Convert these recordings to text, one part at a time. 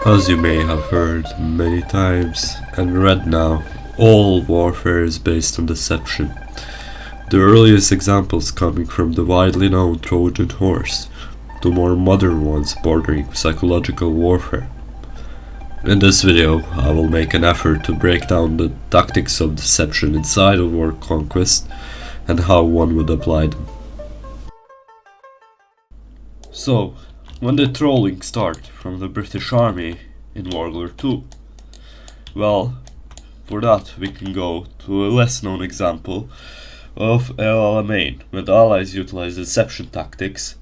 As you may have heard many times and read now, all warfare is based on deception. The earliest examples coming from the widely known Trojan horse, to more modern ones bordering psychological warfare. In this video, I will make an effort to break down the tactics of deception inside of World Conquest and how one would apply them. So, when did trolling start from the British Army in World War II? Well, for that we can go to a less known example of El Alamein, when the Allies utilized deception tactics,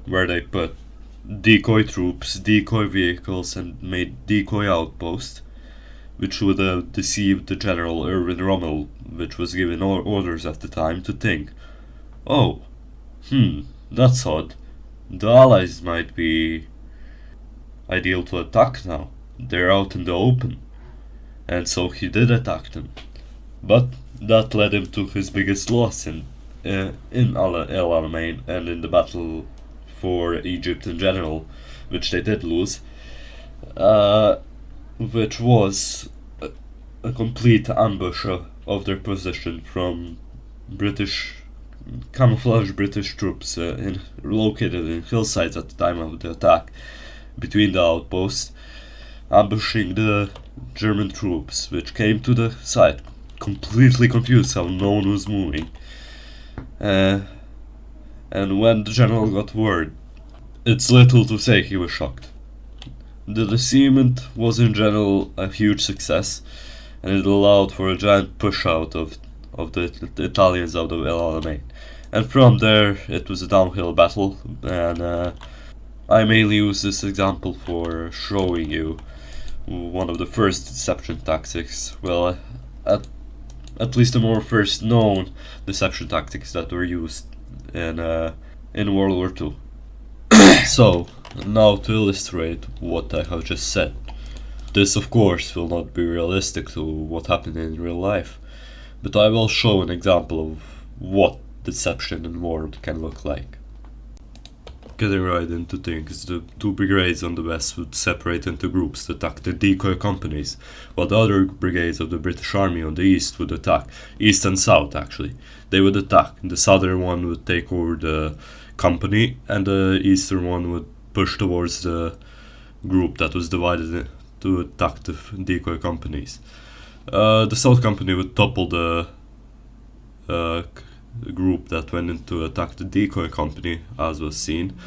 where they put decoy troops, decoy vehicles and made decoy outposts, which would have deceived the General Erwin Rommel, which was given orders at the time to think, oh, that's odd. The Allies might be ideal to attack now. They're out in the open. And so he did attack them. But that led him to his biggest loss in El Alamein and in the battle for Egypt in general, which they did lose, which was a complete ambush of their position from camouflaged British troops located in hillsides at the time of the attack, between the outposts, ambushing the German troops, which came to the site, completely confused how no one was moving. And when the general got word, it's little to say he was shocked. The deceivement was in general a huge success, and it allowed for a giant push out of the Italians out of El Alamein. And from there it was a downhill battle, and I mainly use this example for showing you one of the first deception tactics, well, at least the more first known deception tactics that were used in World War II. So, now to illustrate what I have just said. This of course will not be realistic to what happened in real life, but I will show an example of what deception in war can look like. Getting right into things, the two brigades on the west would separate into groups to attack the decoy companies, while the other brigades of the British Army on the east would attack, east and south actually. They would attack, the southern one would take over the company, and the eastern one would push towards the group that was divided to attack the decoy companies. The south company would topple the group that went in to attack the decoy company, as was seen,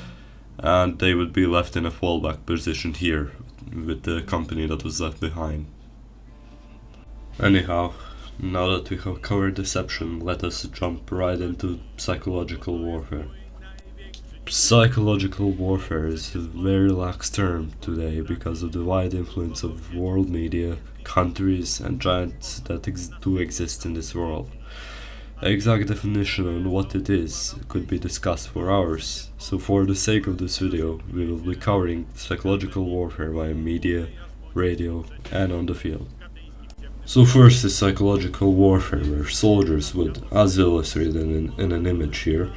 and they would be left in a fallback position here with the company that was left behind. Anyhow, now that we have covered deception, let us jump right into psychological warfare. Psychological warfare is a very lax term today because of the wide influence of world media, countries and giants that do exist in this world. The exact definition on what it is could be discussed for hours, so for the sake of this video, we will be covering psychological warfare via media, radio and on the field. So first is psychological warfare, where soldiers would, as illustrated in an image here,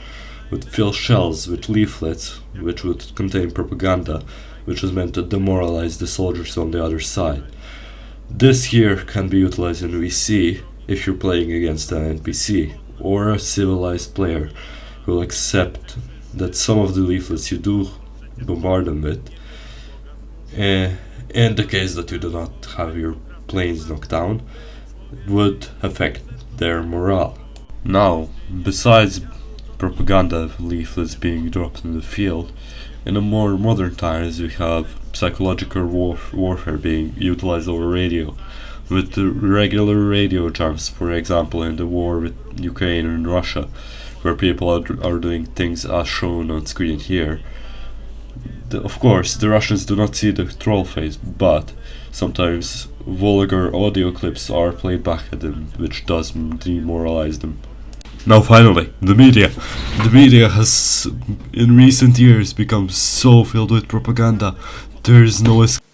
would fill shells with leaflets which would contain propaganda, which was meant to demoralize the soldiers on the other side. This here can be utilized in VC if you're playing against an NPC or a civilized player who will accept that some of the leaflets you do bombard them with, in the case that you do not have your planes knocked down, would affect their morale. Now, besides propaganda leaflets being dropped in the field, in the more modern times we have psychological warfare being utilized over radio, with the regular radio jumps, for example in the war with Ukraine and Russia, where people are doing things as shown on screen here. Of course, the Russians do not see the troll face, but sometimes vulgar audio clips are played back at them, which does demoralize them. Now finally, the media. The media has in recent years become so filled with propaganda, there is no escape.